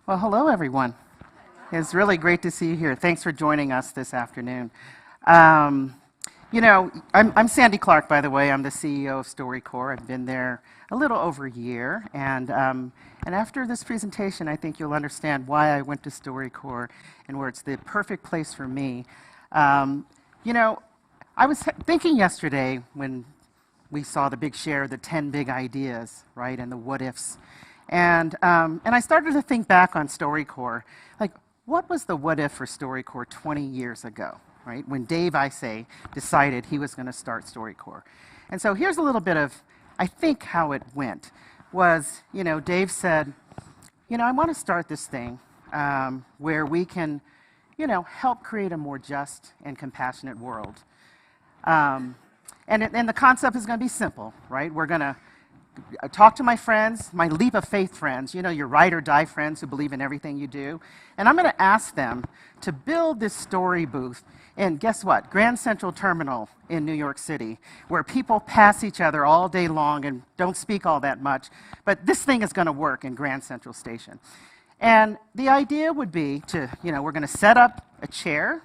Well, hello, everyone. It's really great to see you here. Thanks for joining us this afternoon. I'm Sandy Clark, by the way. I'm the CEO of StoryCorps. I've been there a little over a year. And after this presentation, I think you'll understand why I went to StoryCorps and where it's the perfect place for me. I was thinking yesterday when we saw the big share, the 10 big ideas, right, and the what ifs. And I started to think back on StoryCorps, like, what was the what if for StoryCorps 20 years ago, right? When Dave, decided he was going to start StoryCorps. And so here's a little bit of, I think, how it went. Was, Dave said, I want to start this thing where we can, help create a more just and compassionate world. And the concept is going to be simple, right? We're going to talk to my friends, my leap of faith friends, your ride or die friends who believe in everything you do. And I'm going to ask them to build this story booth in, guess what, Grand Central Terminal in New York City, where people pass each other all day long and don't speak all that much. But this thing is going to work in Grand Central Station. And the idea would be to, we're going to set up a chair,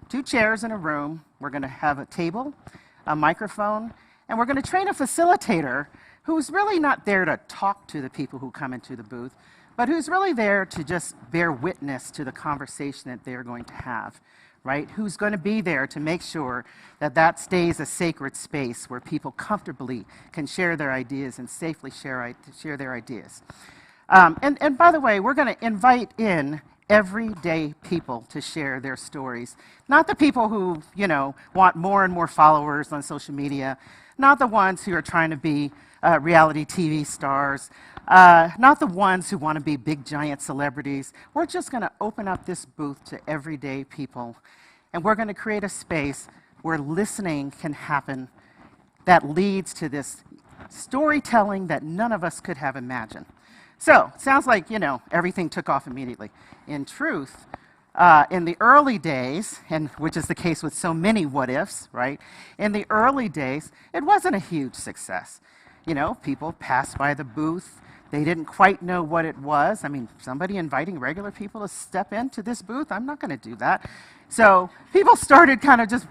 2 chairs in a room. We're going to have a table, a microphone, and we're going to train a facilitator who's really not there to talk to the people who come into the booth, but who's really there to just bear witness to the conversation that they're going to have, right? Who's going to be there to make sure that that stays a sacred space where people comfortably can share their ideas and safely share their ideas. And by the way, we're going to invite in everyday people to share their stories. Not the people who, want more and more followers on social media, not the ones who are trying to be reality TV stars, not the ones who want to be big, giant celebrities. We're just going to open up this booth to everyday people, and we're going to create a space where listening can happen that leads to this storytelling that none of us could have imagined. So, it sounds like, everything took off immediately. In truth, in the early days, and which is the case with so many what-ifs, right? In the early days, it wasn't a huge success. People passed by the booth. They didn't quite know what it was. I mean, somebody inviting regular people to step into this booth? I'm not going to do that. So people started kind of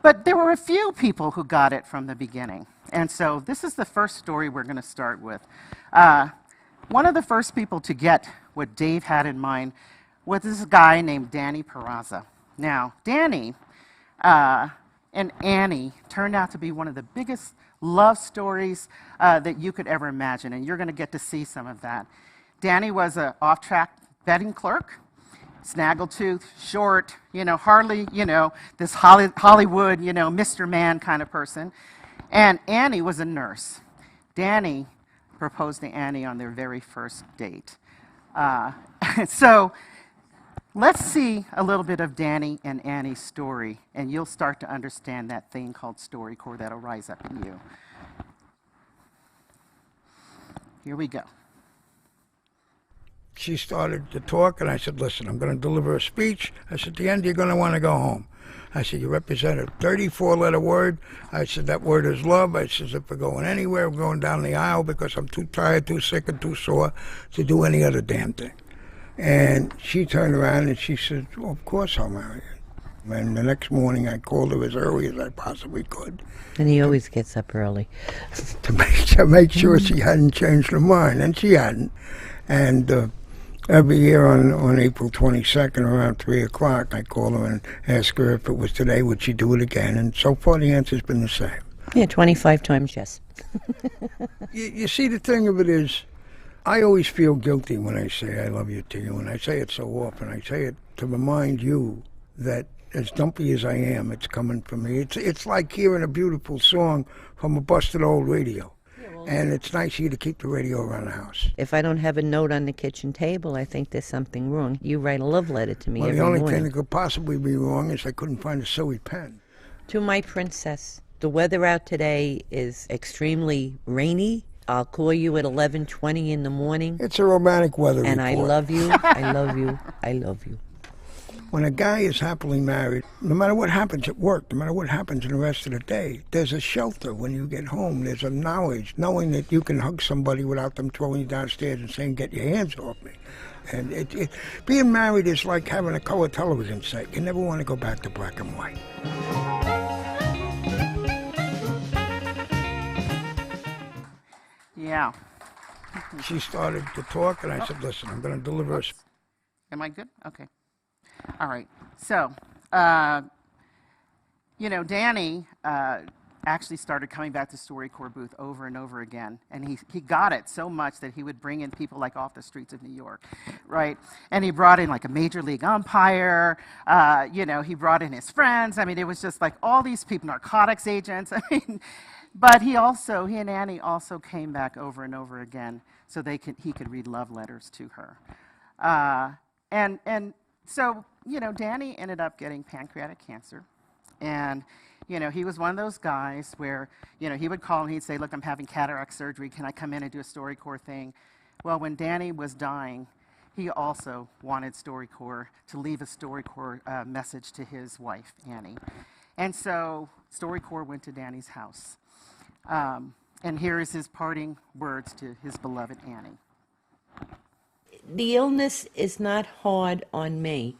but there were a few people who got it from the beginning. And so this is the first story we're going to start with. One of the first people to get what Dave had in mind was this guy named Danny Peraza. Now, Danny and Annie turned out to be one of the biggest love stories that you could ever imagine, and you're going to get to see some of that. Danny was an off-track betting clerk, snaggletooth, short, hardly, this Hollywood, Mr. Man kind of person. And Annie was a nurse. Danny proposed to Annie on their very first date. So let's see a little bit of Danny and Annie's story, and you'll start to understand that thing called StoryCorps that'll rise up in you. Here we go. She started to talk, and I said, listen, I'm going to deliver a speech. I said, at the end, you're going to want to go home. I said, you represent a 34-letter word. I said, that word is love. I said, if we're going anywhere, we're going down the aisle because I'm too tired, too sick, and too sore to do any other damn thing. And she turned around and she said, well, of course I'll marry her. And the next morning I called her as early as I possibly could. And he always gets up early. to make sure she hadn't changed her mind. And she hadn't. And every year on April 22nd around 3 o'clock, I call her and ask her if it was today, would she do it again? And so far the answer's been the same. Yeah, 25 times yes. You see, the thing of it is, I always feel guilty when I say I love you to you, and I say it so often. I say it to remind you that as dumpy as I am, it's coming from me. It's like hearing a beautiful song from a busted old radio. And it's nice of you to keep the radio around the house. If I don't have a note on the kitchen table, I think there's something wrong. You write a love letter to me every morning. Well, the only thing that could possibly be wrong is I couldn't find a silly pen. To my princess, the weather out today is extremely rainy. I'll call you at 11:20 in the morning. It's a romantic weather report. And I love you, I love you, I love you. When a guy is happily married, no matter what happens at work, no matter what happens in the rest of the day, there's a shelter when you get home. There's a knowledge, knowing that you can hug somebody without them throwing you downstairs and saying, "Get your hands off me." And being married is like having a color television set. You never want to go back to black and white. Yeah. She started to talk, and I said, "Listen, I'm going to deliver a..." Am I good? Okay. All right. So, Danny actually started coming back to StoryCorps booth over and over again, and he got it so much that he would bring in people like off the streets of New York, right? And he brought in like a major league umpire. He brought in his friends. I mean, it was just like all these people, narcotics agents. I mean, but he and Annie also came back over and over again so he could read love letters to her. So, Danny ended up getting pancreatic cancer. And, he was one of those guys where, he would call and he'd say, "Look, I'm having cataract surgery. Can I come in and do a StoryCorps thing?" Well, when Danny was dying, he also wanted StoryCorps to leave a StoryCorps message to his wife, Annie. And so StoryCorps went to Danny's house. And here is his parting words to his beloved Annie. The illness is not hard on me.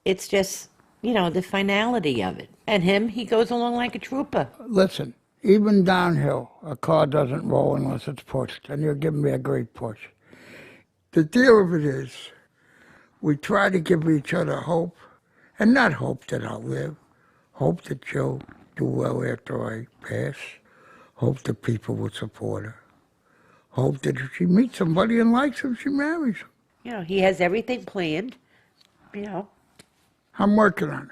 It's just, the finality of it. And him, he goes along like a trooper. Listen, even downhill, a car doesn't roll unless it's pushed, and you're giving me a great push. The deal of it is, we try to give each other hope, and not hope that I'll live, hope that she'll do well after I pass, hope that people will support her, hope that if she meets somebody and likes him, she marries him. He has everything planned, I'm working on it.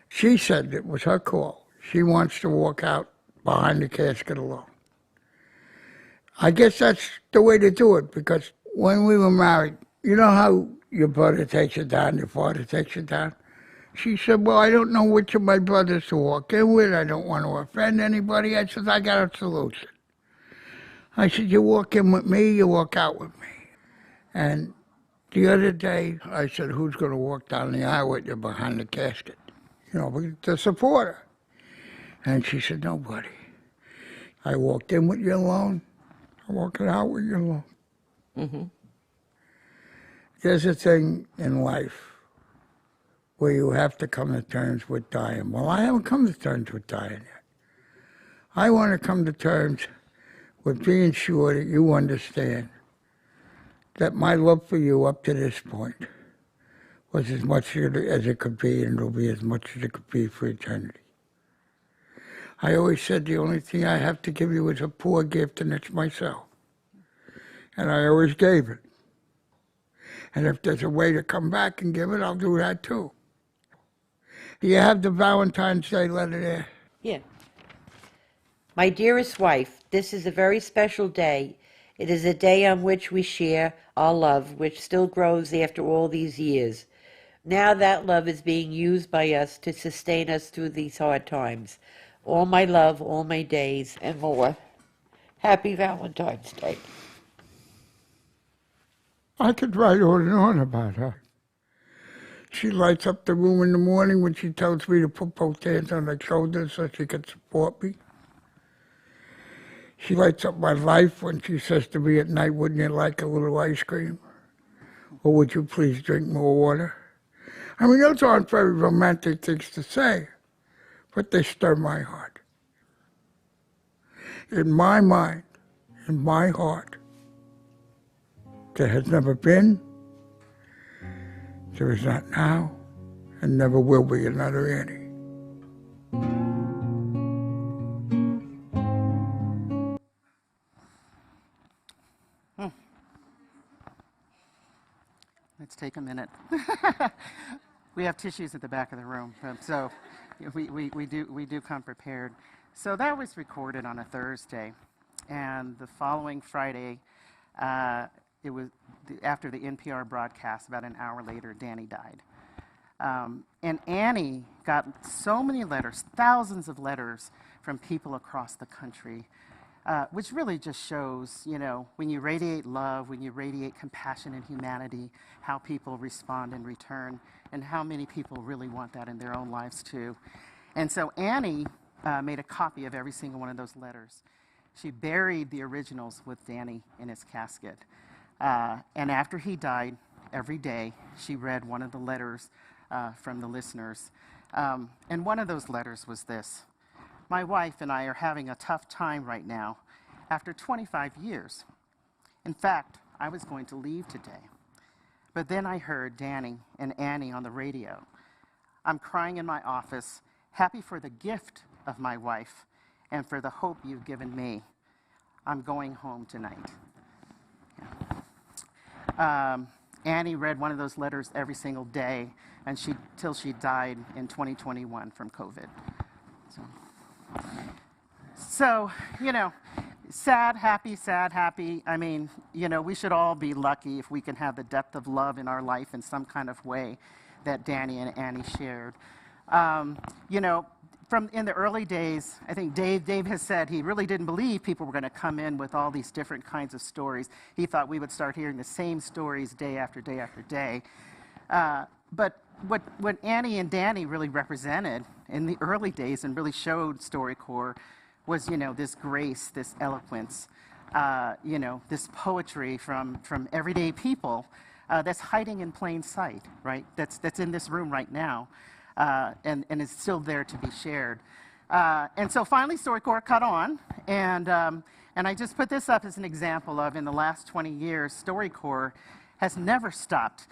She said it was her call. She wants to walk out behind the casket alone. I guess that's the way to do it, because when we were married, you know how your brother takes you down, your father takes you down? She said, "Well, I don't know which of my brothers to walk in with. I don't want to offend anybody." I said, "I got a solution." I said, "You walk in with me, you walk out with me." And the other day, I said, "Who's going to walk down the aisle with you behind the casket? To support her." And she said, "Nobody. I walked in with you alone. I'm walking out with you alone." Mm-hmm. There's a thing in life where you have to come to terms with dying. Well, I haven't come to terms with dying yet. I want to come to terms with being sure that you understand that my love for you up to this point was as much as it could be, and it'll be as much as it could be for eternity. I always said the only thing I have to give you is a poor gift, and it's myself. And I always gave it. And if there's a way to come back and give it, I'll do that too. Do you have the Valentine's Day letter there? Yeah. My dearest wife, this is a very special day. It is a day on which we share our love, which still grows after all these years. Now that love is being used by us to sustain us through these hard times. All my love, all my days, and more. Happy Valentine's Day. I could write on and on about her. She lights up the room in the morning when she tells me to put both hands on her shoulders so she can support me. She lights up my life when she says to me at night, "Wouldn't you like a little ice cream? Or would you please drink more water?" I mean, those aren't very romantic things to say, but they stir my heart. In my mind, in my heart, there has never been, there is not now, and never will be another Annie. Let's take a minute. We have tissues at the back of the room, so we do come prepared. So that was recorded on a Thursday, and the following Friday, it was after the NPR broadcast. About an hour later, Danny died, and Annie got so many letters, thousands of letters from people across the country, which really just shows, when you radiate love, when you radiate compassion and humanity, how people respond in return, and how many people really want that in their own lives too. And so Annie made a copy of every single one of those letters. She buried the originals with Danny in his casket. And after he died, every day, she read one of the letters from the listeners. And one of those letters was this: "My wife and I are having a tough time right now after 25 years. In fact, I was going to leave today. But then I heard Danny and Annie on the radio. I'm crying in my office, happy for the gift of my wife and for the hope you've given me. I'm going home tonight." Yeah. Annie read one of those letters every single day till she died in 2021 from COVID. So, sad, happy. I mean, we should all be lucky if we can have the depth of love in our life in some kind of way that Danny and Annie shared. From in the early days, I think Dave has said he really didn't believe people were going to come in with all these different kinds of stories. He thought we would start hearing the same stories day after day after day. But what Annie and Danny really represented in the early days and really showed StoryCorps was, this grace, this eloquence, this poetry from everyday people that's hiding in plain sight, right? That's in this room right now, and is still there to be shared. And so finally, StoryCorps caught on, and I just put this up as an example of, in the last 20 years, StoryCorps has never stopped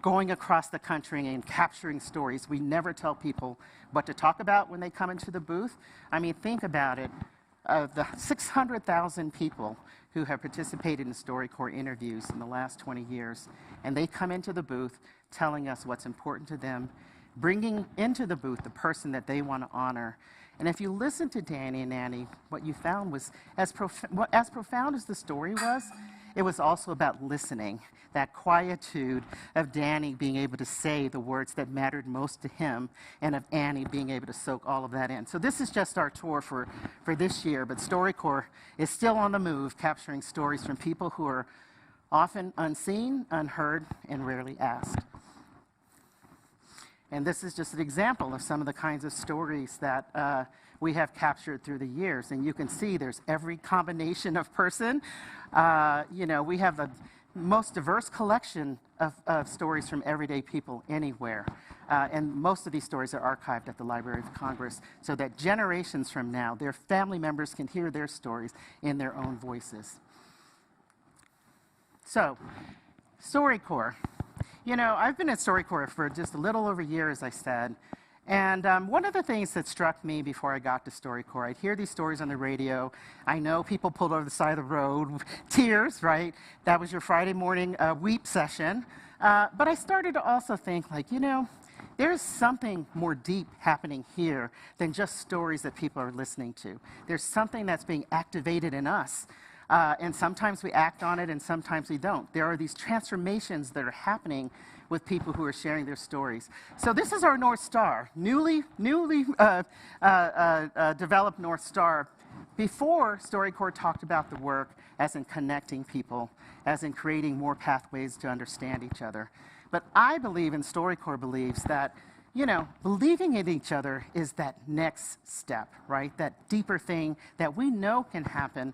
going across the country and capturing stories. We never tell people what to talk about when they come into the booth. I mean, think about it. The 600,000 people who have participated in StoryCorps interviews in the last 20 years, and they come into the booth telling us what's important to them, bringing into the booth the person that they want to honor. And if you listen to Danny and Annie, what you found was, as profound as the story was, it was also about listening, that quietude of Danny being able to say the words that mattered most to him, and of Annie being able to soak all of that in. So this is just our tour for this year, but StoryCorps is still on the move, capturing stories from people who are often unseen, unheard, and rarely asked. And this is just an example of some of the kinds of stories that we have captured through the years. And you can see there's every combination of person. We have the most diverse collection of stories from everyday people anywhere. And most of these stories are archived at the Library of Congress so that generations from now, their family members can hear their stories in their own voices. So, StoryCorps. I've been at StoryCorps for just a little over a year, as I said, and one of the things that struck me before I got to StoryCorps, I'd hear these stories on the radio. I know people pulled over the side of the road, tears, right? That was your Friday morning weep session. But I started to also think, there's something more deep happening here than just stories that people are listening to. There's something that's being activated in us. And sometimes we act on it, and sometimes we don't. There are these transformations that are happening with people who are sharing their stories. So this is our North Star, newly developed North Star. Before, StoryCorps talked about the work as in connecting people, as in creating more pathways to understand each other. But I believe, and StoryCorps believes, that believing in each other is that next step, right? That deeper thing that we know can happen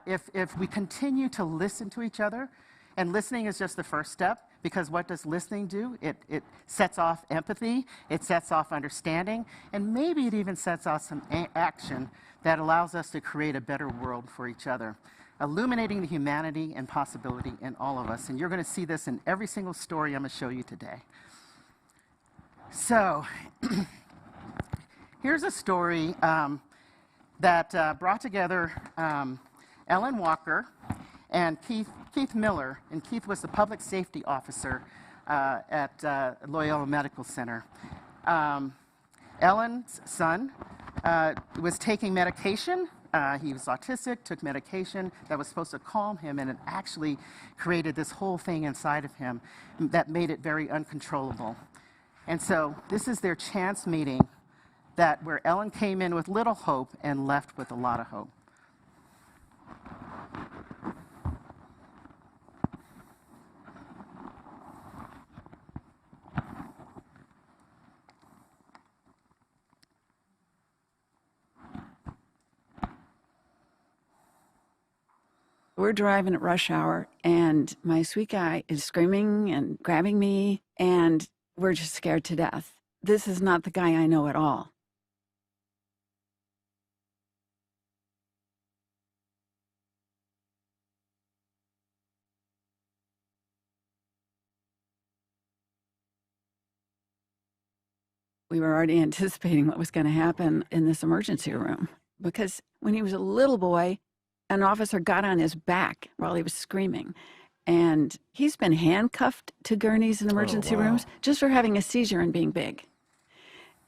if we continue to listen to each other. And listening is just the first step, because what does listening do? It sets off empathy, it sets off understanding, and maybe it even sets off some action that allows us to create a better world for each other, illuminating the humanity and possibility in all of us. And you're going to see this in every single story I'm going to show you today. So, here's a story that brought together Ellen Walker and Keith Miller. And Keith was the public safety officer at Loyola Medical Center. Ellen's son was taking medication. He was autistic, took medication that was supposed to calm him, and it actually created this whole thing inside of him that made it very uncontrollable. And so this is their chance meeting where Ellen came in with little hope and left with a lot of hope. We're driving at rush hour, and my sweet guy is screaming and grabbing me, and we're just scared to death. This is not the guy I know at all. We were already anticipating what was going to happen in this emergency room, because when he was a little boy, an officer got on his back while he was screaming. And he's been handcuffed to gurneys in emergency rooms just for having a seizure and being big.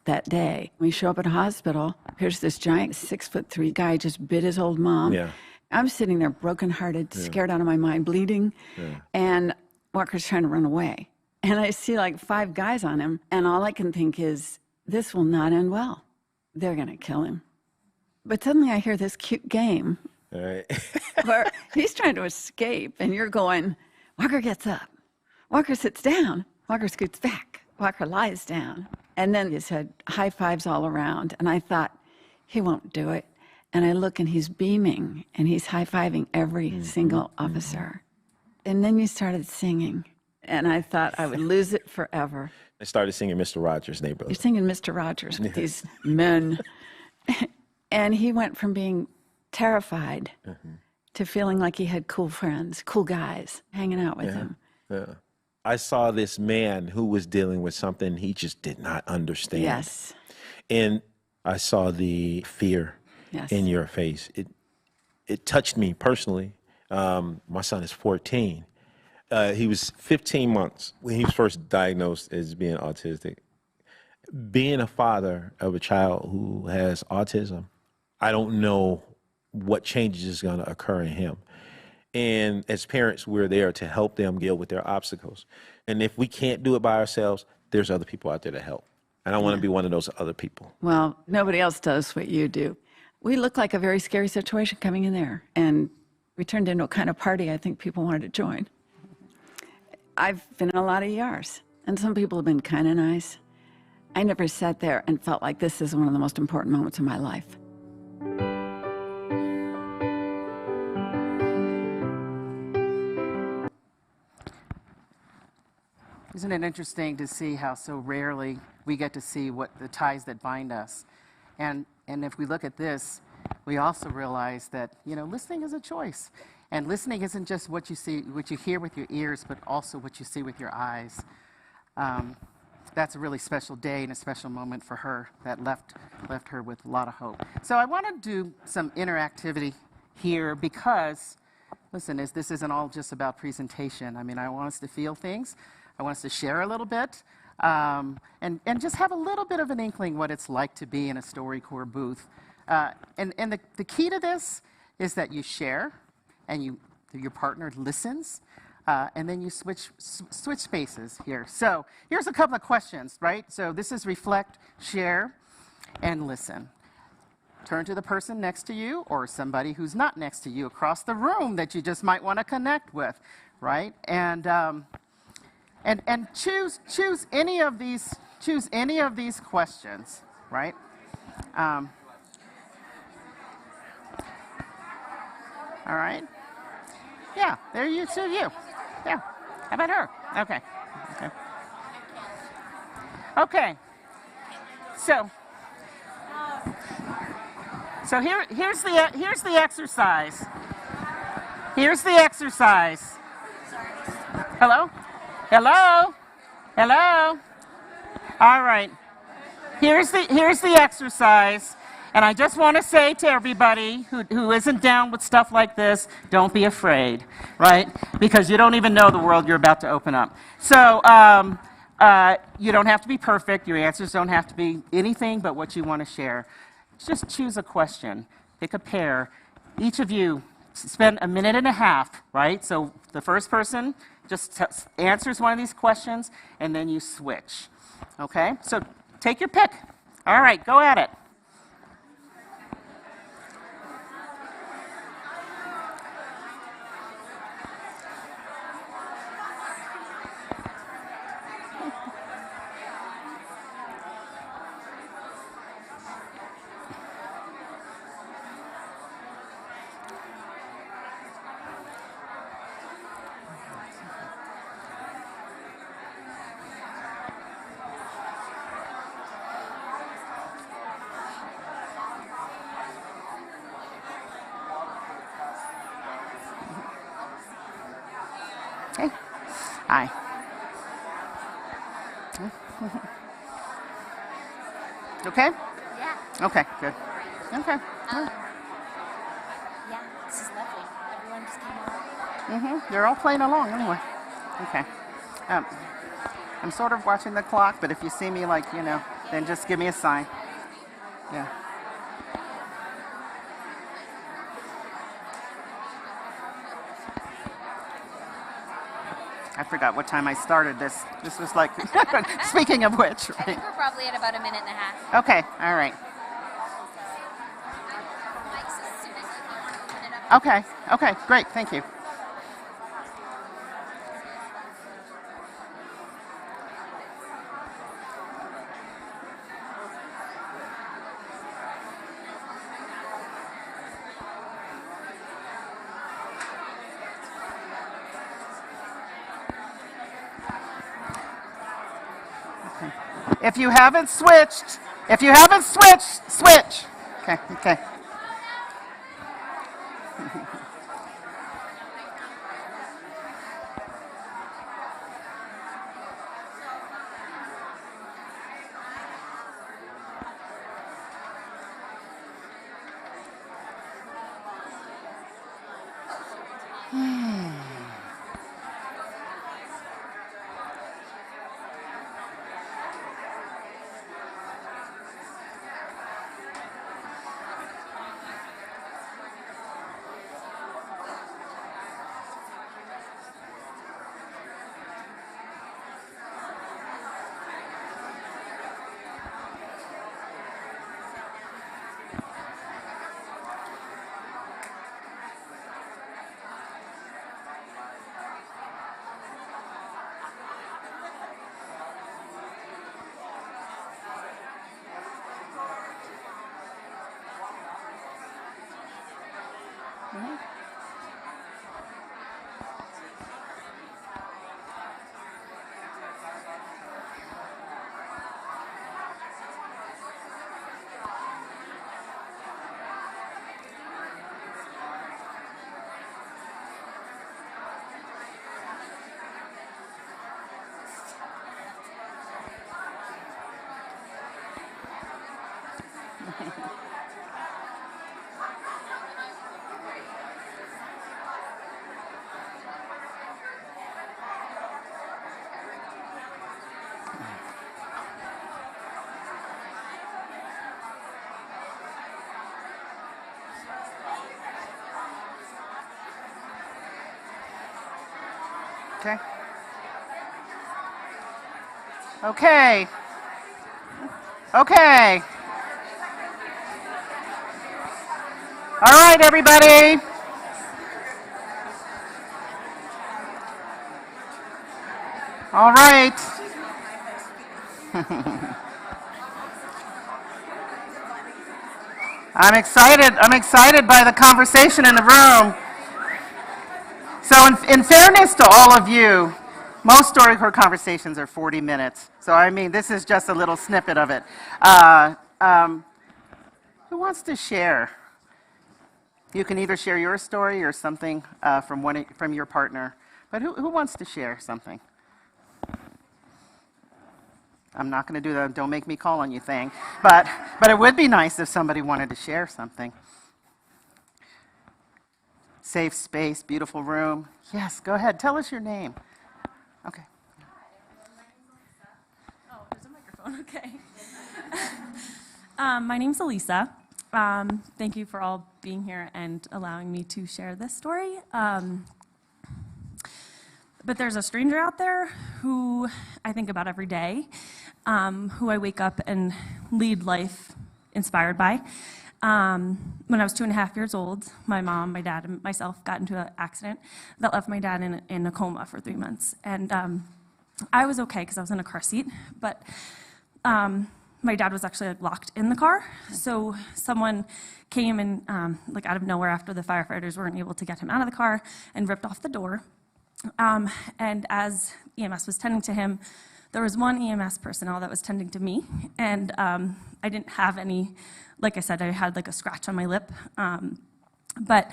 That day, we show up at a hospital. Here's this giant 6'3" guy just bit his old mom. Yeah. I'm sitting there brokenhearted, scared out of my mind, bleeding. Yeah. And Walker's trying to run away. And I see like 5 guys on him. And all I can think is, this will not end well. They're going to kill him. But suddenly I hear this cute game. All right. Where he's trying to escape, and you're going, Walker gets up. Walker sits down. Walker scoots back. Walker lies down. And then he said high fives all around. And I thought, he won't do it. And I look, and he's beaming, and he's high-fiving every single officer. And then you started singing, and I thought I would lose it forever. I started singing Mr. Rogers' You're Neighborhood. singing Mr. Rogers with these men. And he went from being terrified to feeling like he had cool friends, cool guys hanging out with him. Yeah. I saw this man who was dealing with something he just did not understand. Yes. And I saw the fear in your face. It touched me personally. My son is 14. He was 15 months when he was first diagnosed as being autistic. Being a father of a child who has autism, I don't know what changes is going to occur in him. And as parents, we're there to help them deal with their obstacles. And if we can't do it by ourselves, there's other people out there to help. And I want to be one of those other people. Well, nobody else does what you do. We look like a very scary situation coming in there. And we turned into a kind of party I think people wanted to join. I've been in a lot of ERs, and some people have been kind of nice. I never sat there and felt like this is one of the most important moments of my life. Isn't it interesting to see how so rarely we get to see what the ties that bind us? And if we look at this, we also realize that, listening is a choice. And listening isn't just what you see, what you hear with your ears, but also what you see with your eyes. That's a really special day and a special moment for her that left her with a lot of hope. So I want to do some interactivity here because, listen, this isn't all just about presentation. I mean, I want us to feel things. I want us to share a little bit and just have a little bit of an inkling what it's like to be in a StoryCorps booth. And the key to this is that you share and your partner listens, and then you switch spaces here. So here's a couple of questions, right? So this is reflect, share, and listen. Turn to the person next to you or somebody who's not next to you across the room that you just might want to connect with, right? And choose any of these questions, right? All right. Yeah, there you choose you. Yeah. How about her? Okay. Okay. So here's the exercise. Here's the exercise. Hello? Hello? Hello? All right. Here's the exercise. And I just want to say to everybody who isn't down with stuff like this, don't be afraid, right? Because you don't even know the world you're about to open up. So you don't have to be perfect. Your answers don't have to be anything but what you want to share. Just choose a question. Pick a pair. Each of you spend a minute and a half, right? So the first person just answers one of these questions, and then you switch, okay? So take your pick. All right, go at it. Hey. Hi. Okay? Yeah. Okay, good. Okay. Yeah, this is lovely. Everyone just came over. They're all playing along anyway. Okay. Um, I'm sort of watching the clock, but if you see me, like, then just give me a sign. Yeah. I forgot what time I started this. This was like, speaking of which, I right? think we're probably at about a minute and a half. Okay, all right. Mics as soon as you want to open it up. Okay, okay, great, thank you. If you haven't switched, switch. Okay, okay. Okay. Okay. Okay. All right, everybody. All right. I'm excited. I'm excited by the conversation in the room. So in fairness to all of you, most StoryCorps conversations are 40 minutes. So I mean, this is just a little snippet of it. Who wants to share? You can either share your story or something from your partner. But who wants to share something? I'm not going to do the don't make me call on you thing. But it would be nice if somebody wanted to share something. Safe space, beautiful room. Yes, go ahead. Tell us your name. Okay. Oh, there's a microphone. Okay. My name's Elisa. Thank you for all being here and allowing me to share this story. But there's a stranger out there who I think about every day, who I wake up and lead life inspired by. When I was 2.5 years old, my mom, my dad, and myself got into an accident that left my dad in a coma for 3 months. And I was okay because I was in a car seat, but my dad was actually locked in the car. So someone came and out of nowhere after the firefighters weren't able to get him out of the car and ripped off the door. And as EMS was tending to him, there was one EMS personnel that was tending to me, and I didn't have any, like I said, I had like a scratch on my lip, but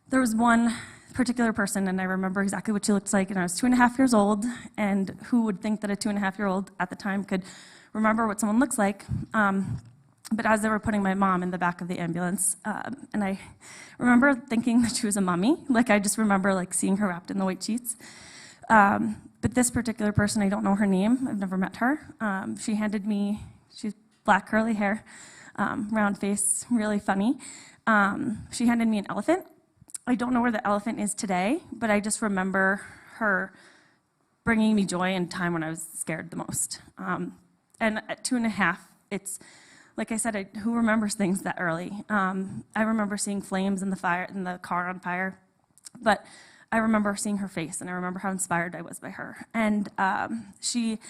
there was one particular person, and I remember exactly what she looked like, and I was 2.5 years old, and who would think that a 2.5-year-old at the time could remember what someone looks like? But as they were putting my mom in the back of the ambulance, and I remember thinking that she was a mummy. Like, I just remember like seeing her wrapped in the white sheets. But this particular person, I don't know her name. I've never met her. She handed me, she's black curly hair, round face, really funny. She handed me an elephant. I don't know where the elephant is today, but I just remember her bringing me joy in a time when I was scared the most. And at 2.5, it's, like I said, who remembers things that early? I remember seeing flames in the car on fire, but I remember seeing her face, and I remember how inspired I was by her. And she,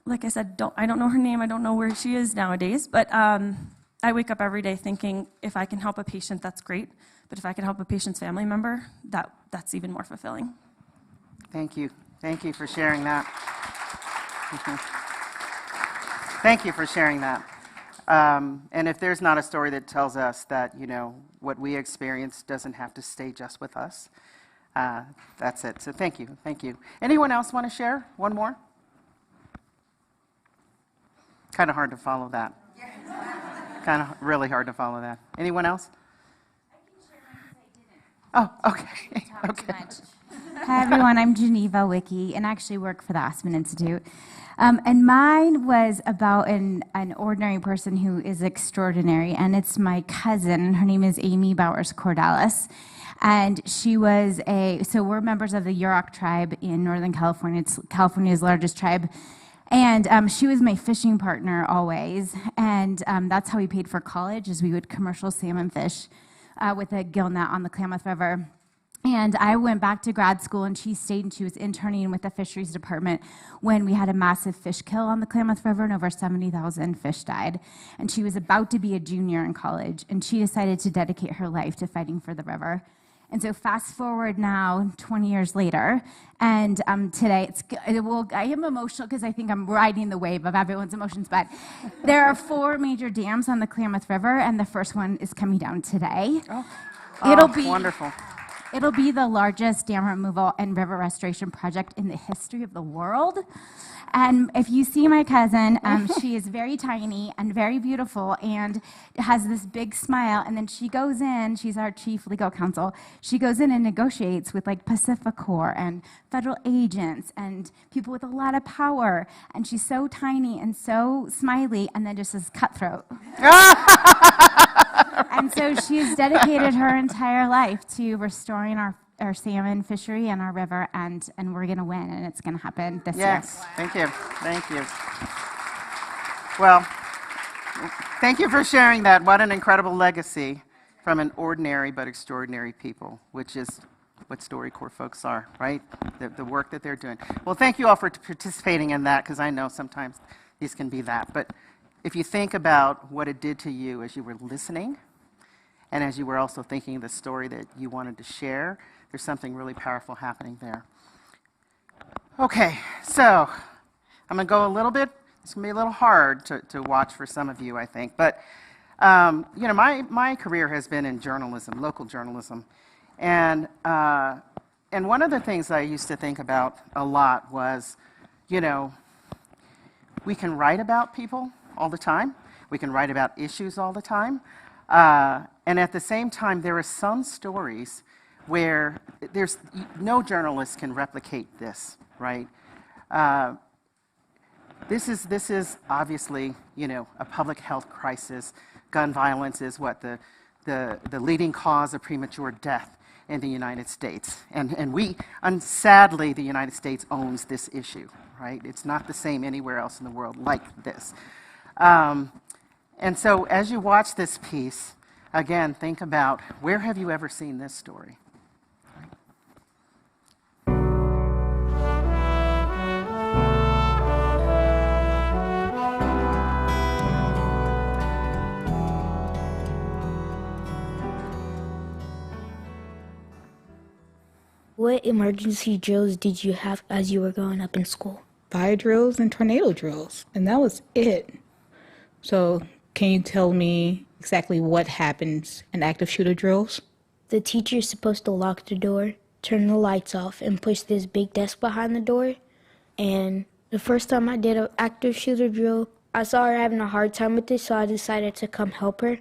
like I said, I don't know her name, I don't know where she is nowadays, but I wake up every day thinking, if I can help a patient, that's great, but if I can help a patient's family member, that's even more fulfilling. Thank you. Thank you for sharing that. Thank you for sharing that. And if there's not a story that tells us that, what we experience doesn't have to stay just with us, that's it. So thank you. Thank you. Anyone else want to share? One more? Kind of hard to follow that. Kind of really hard to follow that. Anyone else? Oh, okay. Okay. Hi, everyone. I'm Geneva Wicki, and I actually work for the Aspen Institute. And mine was about an ordinary person who is extraordinary, and it's my cousin. Her name is Amy Bowers Cordalis. And she was so we're members of the Yurok tribe in Northern California. It's California's largest tribe. And she was my fishing partner always. And that's how we paid for college, is we would commercial salmon fish with a gill net on the Klamath River. And I went back to grad school, and she stayed, and she was interning with the fisheries department when we had a massive fish kill on the Klamath River, and over 70,000 fish died. And she was about to be a junior in college, and she decided to dedicate her life to fighting for the river. And so fast forward now, 20 years later, and today, I am emotional because I think I'm riding the wave of everyone's emotions, but there are 4 major dams on the Klamath River, and the first one is coming down today. It'll be wonderful. It'll be the largest dam removal and river restoration project in the history of the world. And if you see my cousin, she is very tiny and very beautiful and has this big smile. And then she goes in, she's our chief legal counsel. She goes in and negotiates with like Pacificorps and federal agents and people with a lot of power. And she's so tiny and so smiley, and then just is cutthroat. And so she's dedicated her entire life to restoring our salmon fishery and our river, and we're going to win, and it's going to happen this year. Yes, thank you. Thank you. Well, thank you for sharing that. What an incredible legacy from an ordinary but extraordinary people, which is what StoryCorps folks are, right? The work that they're doing. Well, thank you all for participating in that, because I know sometimes these can be that. But if you think about what it did to you as you were listening, and as you were also thinking of the story that you wanted to share, there's something really powerful happening there. Okay, so I'm going to go a little bit, it's going to be a little hard to watch for some of you, I think. But, my career has been in journalism, local journalism. And one of the things I used to think about a lot was, we can write about people all the time. We can write about issues all the time. And at the same time, there are some stories where no journalist can replicate this, right? This is obviously, a public health crisis. Gun violence is what the leading cause of premature death in the United States. And sadly, the United States owns this issue, right? It's not the same anywhere else in the world like this. And so as you watch this piece, again, think about, where have you ever seen this story? What emergency drills did you have as you were growing up in school? Fire drills and tornado drills, and that was it. So can you tell me exactly what happens in active shooter drills? The teacher's supposed to lock the door, turn the lights off, and push this big desk behind the door. And the first time I did an active shooter drill, I saw her having a hard time with this, so I decided to come help her.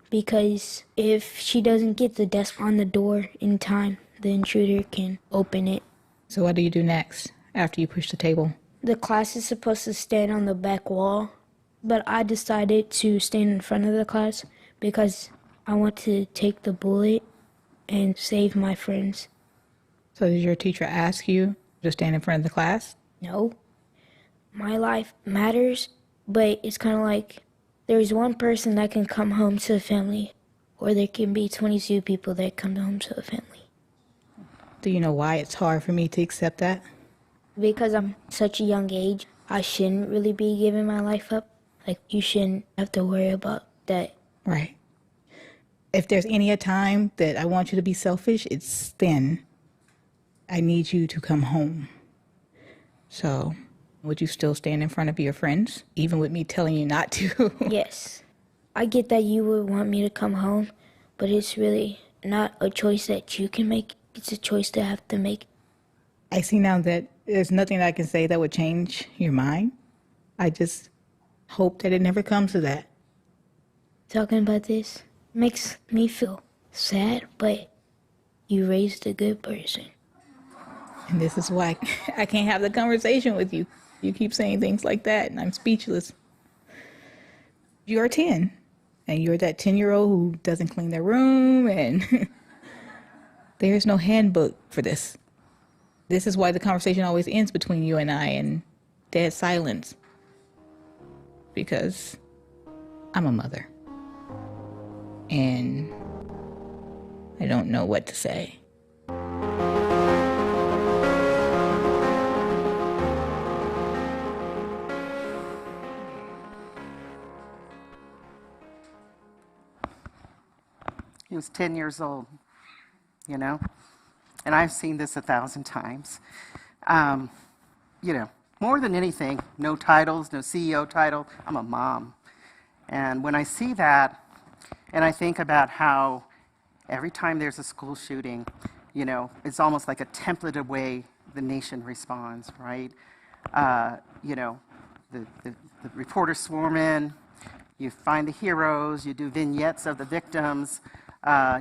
Because if she doesn't get the desk on the door in time, the intruder can open it. So what do you do next after you push the table? The class is supposed to stand on the back wall, but I decided to stand in front of the class because I want to take the bullet and save my friends. So did your teacher ask you to stand in front of the class? No. My life matters, but it's kind of like there's one person that can come home to a family, or there can be 22 people that come home to a family. Do you know why it's hard for me to accept that? Because I'm such a young age, I shouldn't really be giving my life up. Like, you shouldn't have to worry about that. Right. If there's any a time that I want you to be selfish, it's then. I need you to come home. So, would you still stand in front of your friends, even with me telling you not to? Yes. I get that you would want me to come home, but it's really not a choice that you can make. It's a choice that I have to make. I see now that there's nothing I can say that would change your mind. I just hope that it never comes to that. Talking about this makes me feel sad, but you raised a good person. And this is why I can't have the conversation with you. You keep saying things like that, and I'm speechless. You're 10, and you're that 10-year-old who doesn't clean their room, and there's no handbook for this. This is why the conversation always ends between you and I in dead silence. Because I'm a mother. And I don't know what to say. He was 10 years old, you know? And I've seen this 1,000 times. You know, more than anything, no titles, no CEO title, I'm a mom. And when I see that, and I think about how every time there's a school shooting, you know, it's almost like a templated way the nation responds, right? You know, the reporters swarm in, you find the heroes, you do vignettes of the victims,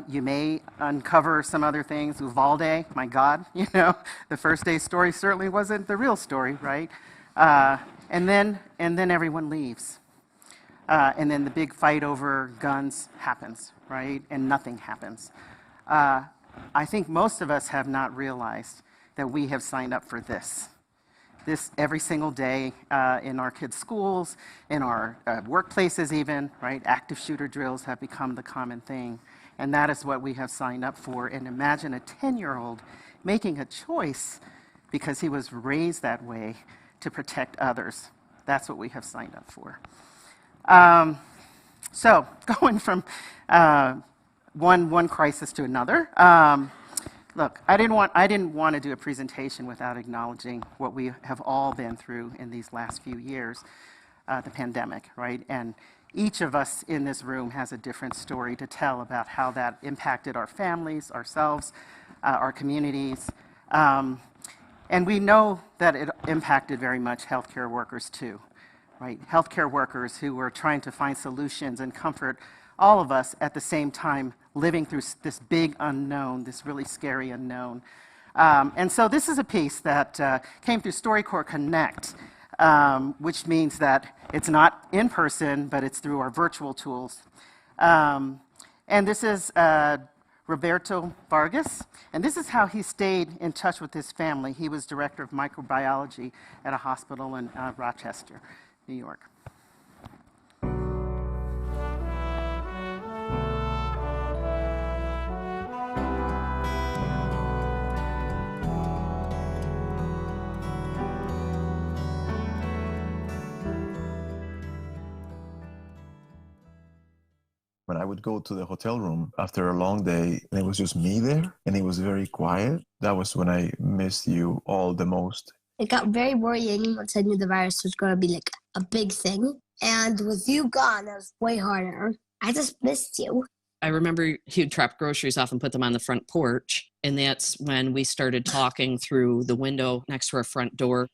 you may uncover some other things. Uvalde, my God, you know, the first day story certainly wasn't the real story, right? And then everyone leaves. And then the big fight over guns happens, right? And nothing happens. I think most of us have not realized that we have signed up for this. This every single day in our kids' schools, in our workplaces even, right? Active shooter drills have become the common thing. And that is what we have signed up for. And imagine a 10-year-old making a choice because he was raised that way to protect others. That's what we have signed up for. So going from one crisis to another, look, I didn't want to do a presentation without acknowledging what we have all been through in these last few years, the pandemic, right? And each of us in this room has a different story to tell about how that impacted our families, ourselves, our communities. And we know that it impacted very much healthcare workers too, right? Healthcare workers who were trying to find solutions and comfort all of us at the same time living through this big unknown, this really scary unknown. And so this is a piece that came through StoryCorps Connect, which means that it's not in person, but it's through our virtual tools. And this is Roberto Vargas, and this is how he stayed in touch with his family. He was director of microbiology at a hospital in Rochester, New York. When I would go to the hotel room after a long day and it was just me there and it was very quiet, that was when I missed you all the most. It got very worrying once I knew the virus was going to be like a big thing. And with you gone, it was way harder. I just missed you. I remember he would drop groceries off and put them on the front porch. And that's when we started talking through the window next to our front door.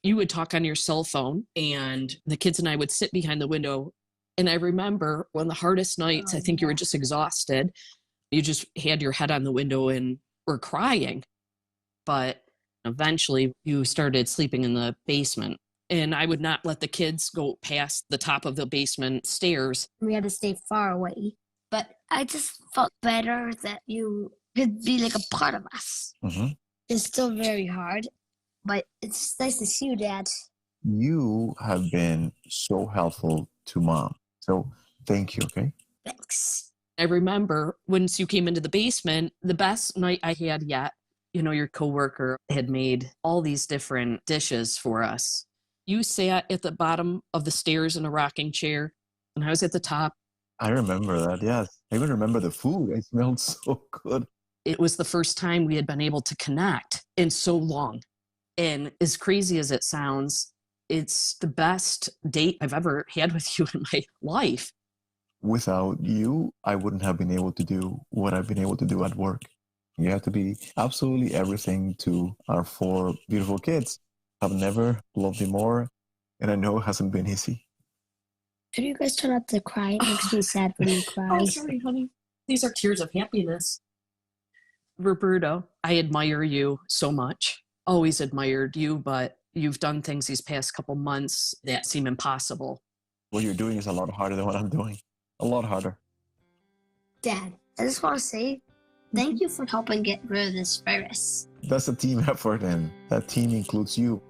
You would talk on your cell phone, and the kids and I would sit behind the window. And I remember one of the hardest nights, I think you were just exhausted. You just had your head on the window and were crying. But eventually you started sleeping in the basement. And I would not let the kids go past the top of the basement stairs. We had to stay far away. But I just felt better that you could be like a part of us. Mm-hmm. It's still very hard, but it's nice to see you, Dad. You have been so helpful to Mom. So thank you, okay? Thanks. I remember once you came into the basement, the best night I had yet, your coworker had made all these different dishes for us. You sat at the bottom of the stairs in a rocking chair, and I was at the top. I remember that, yes. I even remember the food. It smelled so good. It was the first time we had been able to connect in so long. And as crazy as it sounds, it's the best date I've ever had with you in my life. Without you, I wouldn't have been able to do what I've been able to do at work. You have to be absolutely everything to our 4 beautiful kids. I've never loved you more, and I know it hasn't been easy. Could you guys try not to cry? It makes me sad when you cry. Oh, sorry, honey. These are tears of happiness. Roberto, I admire you so much. Always admired you, but you've done things these past couple months that seem impossible. What you're doing is a lot harder than what I'm doing. A lot harder. Dad, I just want to say thank you for helping get rid of this virus. That's a team effort, and that team includes you.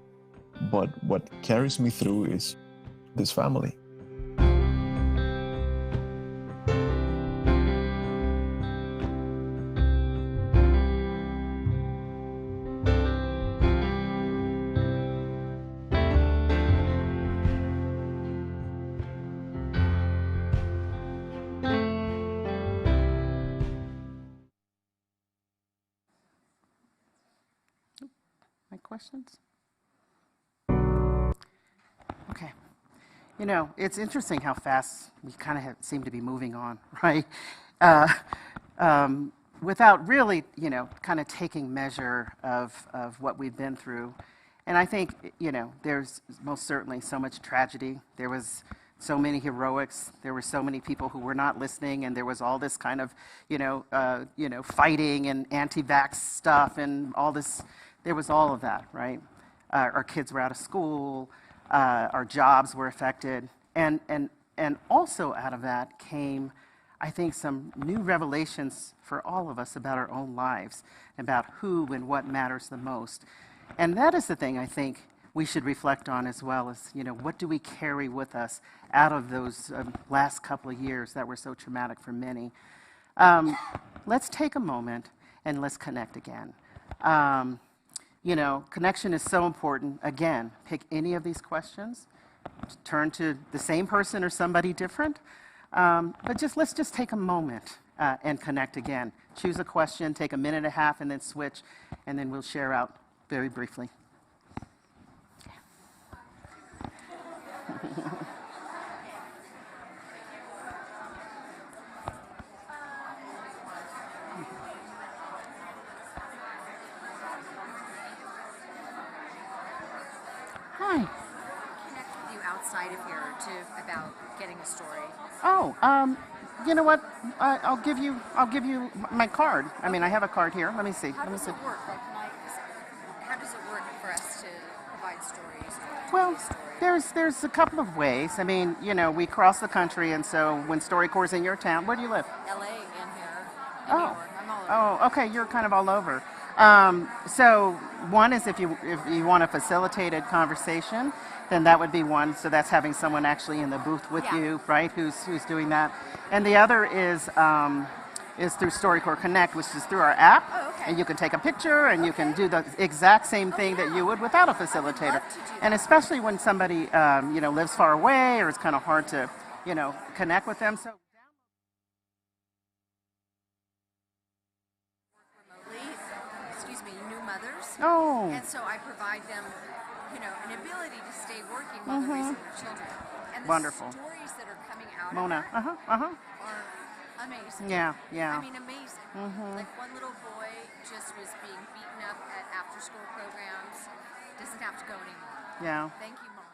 But what carries me through is this family. My questions? Okay. It's interesting how fast we kind of seem to be moving on, right? Without really, kind of taking measure of what we've been through. And I think, there's most certainly so much tragedy. There was so many heroics. There were so many people who were not listening, and there was all this kind of, fighting and anti-vax stuff and all this. There was all of that, right? Our kids were out of school. Our jobs were affected. And also out of that came, I think, some new revelations for all of us about our own lives, about who and what matters the most. And that is the thing I think we should reflect on as well as, what do we carry with us out of those last couple of years that were so traumatic for many. Let's take a moment and let's connect again. Connection is so important. Again, pick any of these questions, turn to the same person or somebody different, but let's just take a moment and connect again. Choose a question, take a minute and a half, and then switch, and then we'll share out very briefly. Hi. Connect with you outside of here about getting a story. Oh, you know what? I'll give you my card. I mean, I have a card here. Let me see. How does it work? How does it work for us to provide stories? Well, there's a couple of ways. I mean, we cross the country, and so when StoryCorps is in your town, where do you live? LA and here. Oh. New York. I'm all over. Oh, okay. You're kind of all over. So one is if you want a facilitated conversation, then that would be one. So that's having someone actually in the booth with you, right? Who's doing that. And the other is through StoryCorps Connect, which is through our app. Oh, okay. And you can take a picture and you can do the exact same thing that you would without a facilitator. And especially when somebody lives far away or it's kind of hard to connect with them. So. Oh. And so I provide them, an ability to stay working while they're raising their children. And the Wonderful. stories that are coming out Mona. of that are amazing. Yeah, yeah. I mean, amazing. Like one little boy just was being beaten up at after-school programs. Doesn't have to go anymore. Yeah. Thank you, Mom.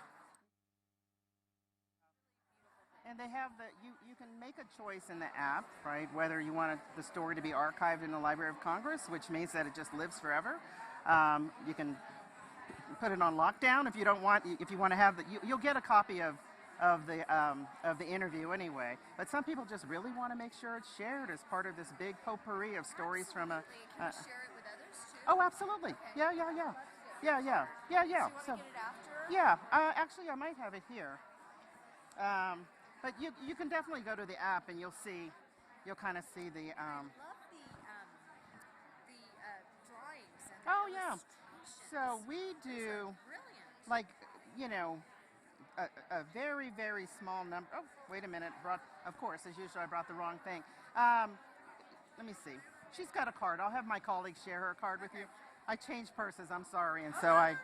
And they have you can make a choice in the app, right? Whether you want the story to be archived in the Library of Congress, which means that it just lives forever. You can put it on lockdown if you don't want. If you want to have you'll get a copy of the interview anyway. But some people just really want to make sure it's shared as part of this big potpourri of stories from a. Can we share it with others too? Oh, absolutely. Okay. Yeah. So you want So to get it after? yeah. Actually, I might have it here. But you can definitely go to the app and you'll kind of see the. I love the drawings and the Oh yeah. illustrations. So we do Brilliant. like a very very small number. Oh wait a minute. Of course, as usual, I brought the wrong thing. Let me see. She's got a card. I'll have my colleague share her card with you. I changed purses. I'm sorry, and so let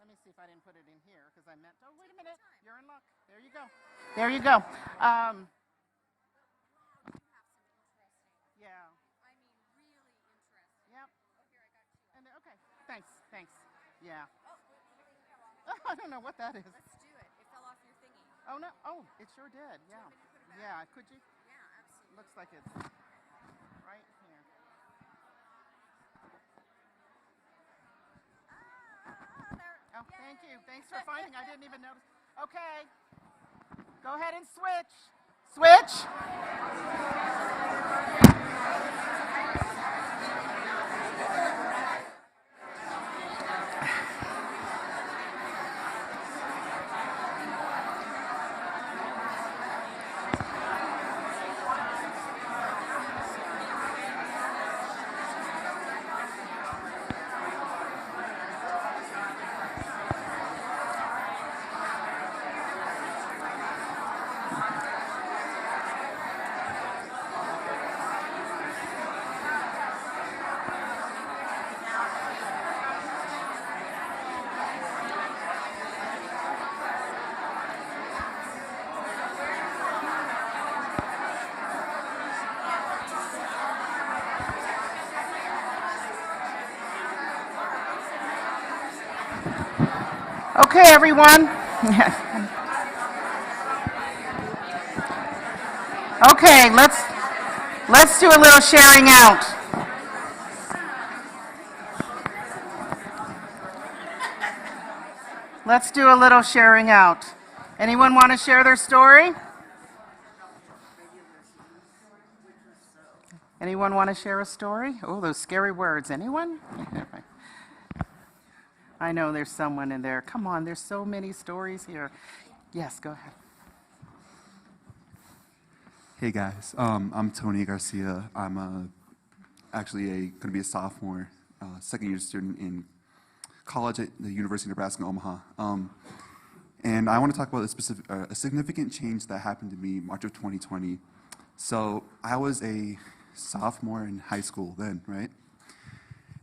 me see if I didn't put it in here because I meant. Oh, wait a minute. You're in luck. There you go. There you go. Yeah. I mean, really interesting. Yep. Oh, here, I got two. And okay. Thanks. Yeah. I don't know what that is. Let's do it. It fell off your thingy. Oh no. Oh, it sure did. Yeah. Do you want me to put it back? Yeah. Could you? Yeah, absolutely. Looks like it's right here. There. Oh, thank you. Thanks for finding. I didn't even notice. Okay. Go ahead and switch. Switch. Okay, everyone. Okay, let's do a little sharing out. Let's do a little sharing out. Anyone want to share their story? Anyone want to share a story? Oh, those scary words. Anyone? I know there's someone in there. Come on, there's so many stories here. Yes, go ahead. Hey guys, I'm Tony Garcia. I'm actually going to be a sophomore, second year student in college at the University of Nebraska in Omaha. And I want to talk about a significant change that happened to me March of 2020. So I was a sophomore in high school then, right?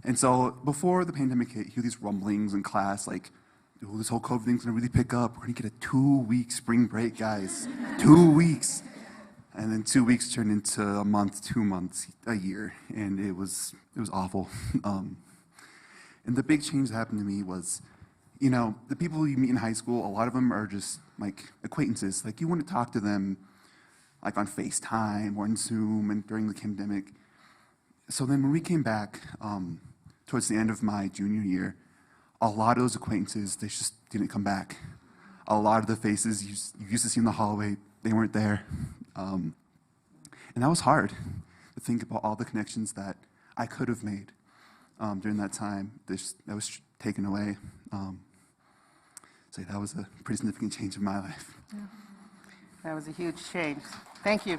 And so before the pandemic hit, you hear these rumblings in class like, oh, this whole COVID thing's gonna really pick up. We're gonna get a 2-week spring break, guys. 2 weeks. And then 2 weeks turned into a month, 2 months, a year, and it was awful. And the big change that happened to me was, you know, the people you meet in high school, a lot of them are just like acquaintances. Like you want to talk to them like on FaceTime or on Zoom and during the pandemic. So then when we came back towards the end of my junior year, a lot of those acquaintances, they just didn't come back. A lot of the faces you used to see in the hallway, they weren't there. And that was hard to think about all the connections that I could have made during that time. That was taken away. So that was a pretty significant change in my life. Yeah. That was a huge change. Thank you.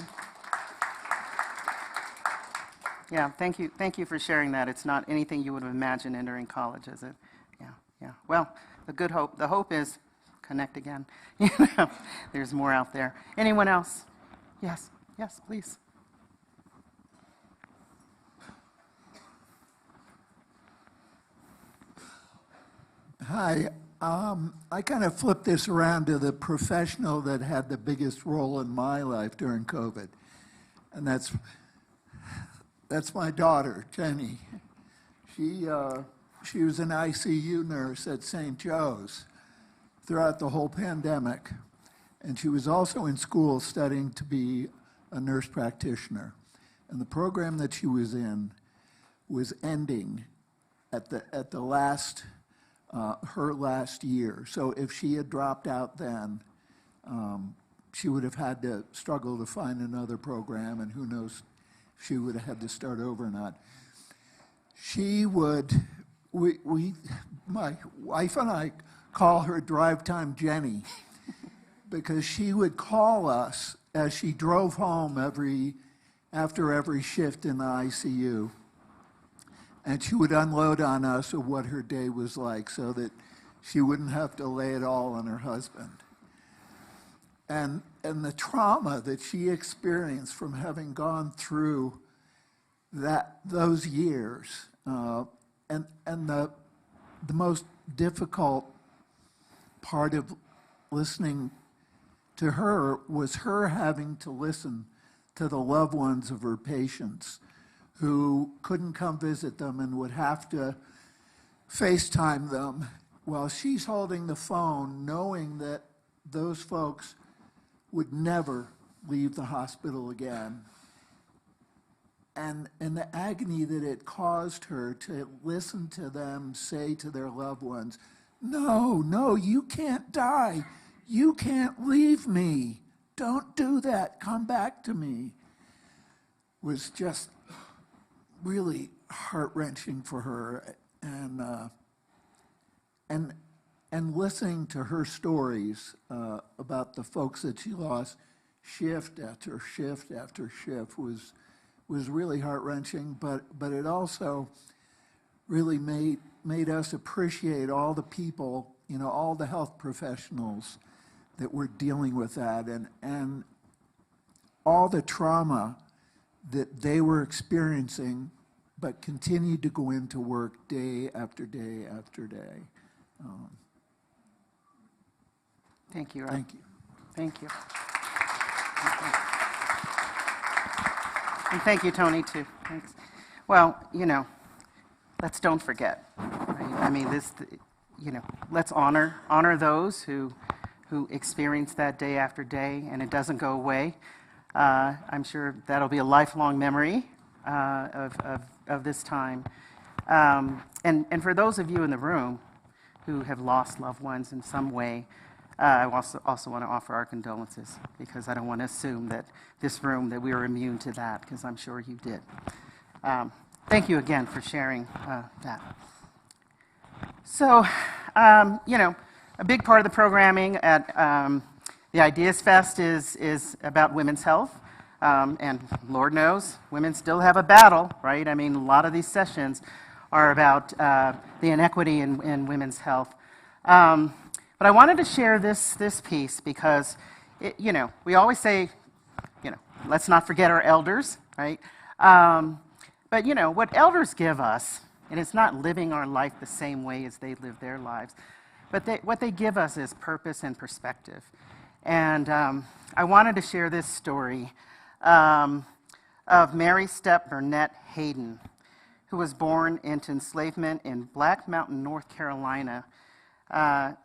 Yeah, thank you for sharing that. It's not anything you would have imagined entering college, is it? Yeah. Well, the hope is connect again. You know, there's more out there. Anyone else? Yes, please. Hi, I kind of flipped this around to the professional that had the biggest role in my life during COVID, and that's my daughter, Jenny. She was an ICU nurse at St. Joe's throughout the whole pandemic, and she was also in school studying to be a nurse practitioner. And the program that she was in was ending at the last her last year. So if she had dropped out then, she would have had to struggle to find another program, and who knows if she would have had to start over or not. She would, my wife and I call her Drive Time Jenny because she would call us as she drove home after every shift in the ICU. And she would unload on us of what her day was like so that she wouldn't have to lay it all on her husband. And the trauma that she experienced from having gone through those years, and the most difficult part of listening to her was her having to listen to the loved ones of her patients who couldn't come visit them and would have to FaceTime them while she's holding the phone, knowing that those folks would never leave the hospital again. And the agony that it caused her to listen to them say to their loved ones, no, you can't die. You can't leave me. Don't do that. Come back to me. Was just really heart-wrenching for her, and listening to her stories about the folks that she lost shift after shift after shift was really heart-wrenching, but it also really made us appreciate all the people, all the health professionals that were dealing with that, and all the trauma that they were experiencing, but continued to go into work day after day after day. Thank you. Thank you. Thank you. And thank you, Tony, too. Thanks. Well, let's don't forget. Right? I mean, let's honor those who experience that day after day, and it doesn't go away. I'm sure that'll be a lifelong memory of this time. And for those of you in the room who have lost loved ones in some way, I also want to offer our condolences, because I don't want to assume that this room, that we are immune to that, because I'm sure you did. Thank you again for sharing that. So, a big part of the programming at the Ideas Fest is about women's health. And Lord knows, women still have a battle, right? I mean, a lot of these sessions are about the inequity in women's health. But I wanted to share this piece because, we always say, let's not forget our elders, right? But, what elders give us, and it's not living our life the same way as they live their lives, but what they give us is purpose and perspective. And I wanted to share this story of Mary Step Burnett Hayden, who was born into enslavement in Black Mountain, North Carolina.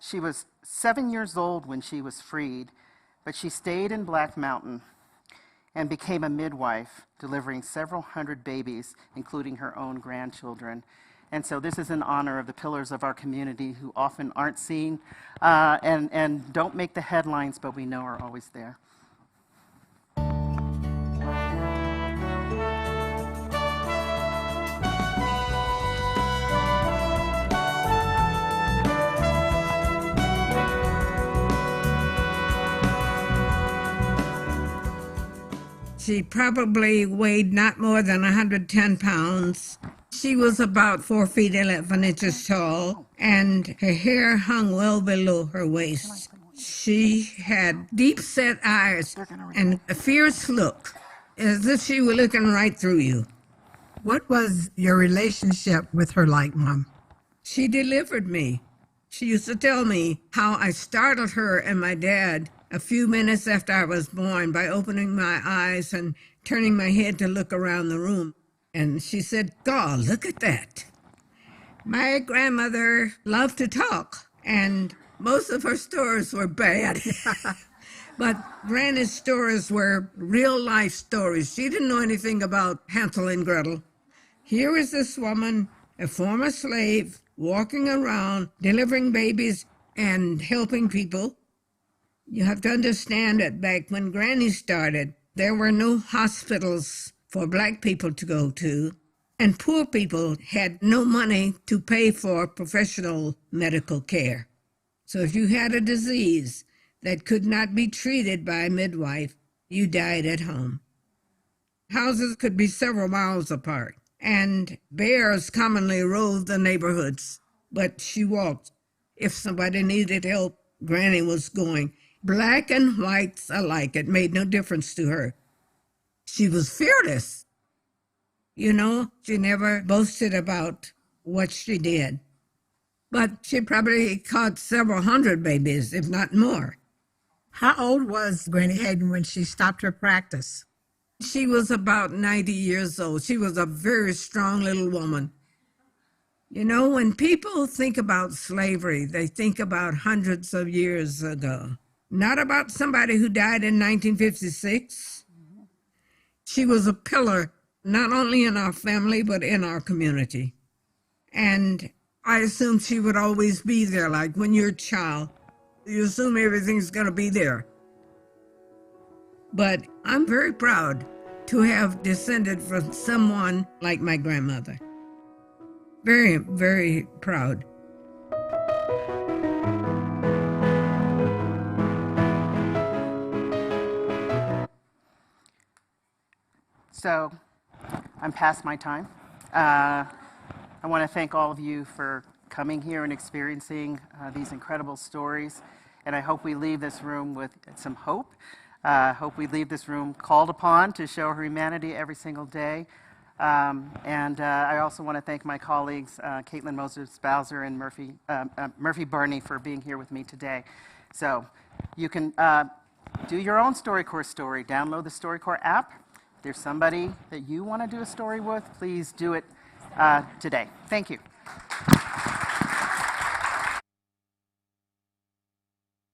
She was 7 years old when she was freed, but she stayed in Black Mountain and became a midwife, delivering several hundred babies, including her own grandchildren. And so this is in honor of the pillars of our community who often aren't seen and don't make the headlines, but we know are always there. She probably weighed not more than 110 pounds. She was about 4 feet 11 inches tall, and her hair hung well below her waist. She had deep-set eyes and a fierce look, as if she were looking right through you. What was your relationship with her like, Mom? She delivered me. She used to tell me how I startled her and my dad a few minutes after I was born by opening my eyes and turning my head to look around the room. And she said, God, look at that. My grandmother loved to talk, and most of her stories were bad. But Granny's stories were real-life stories. She didn't know anything about Hansel and Gretel. Here is this woman, a former slave, walking around, delivering babies and helping people. You have to understand that back when Granny started, there were no hospitals for black people to go to, and poor people had no money to pay for professional medical care. So if you had a disease that could not be treated by a midwife, you died at home. Houses could be several miles apart, and bears commonly roved the neighborhoods, but she walked. If somebody needed help, Granny was going. Black and whites alike, it made no difference to her. She was fearless. You know, she never boasted about what she did. But she probably caught several hundred babies, if not more. How old was Granny Hayden when she stopped her practice? She was about 90 years old. She was a very strong little woman. You know, when people think about slavery, they think about hundreds of years ago, not about somebody who died in 1956. She was a pillar, not only in our family, but in our community. And I assume she would always be there, like when you're a child, you assume everything's going to be there. But I'm very proud to have descended from someone like my grandmother. Very, very proud. So I'm past my time. I want to thank all of you for coming here and experiencing these incredible stories. And I hope we leave this room with some hope. Hope we leave this room called upon to show our humanity every single day. I also want to thank my colleagues, Caitlin Moses-Bowser and Murphy Burney, for being here with me today. So you can do your own StoryCorps story. Download the StoryCorps app. If there's somebody that you want to do a story with, please do it today. Thank you.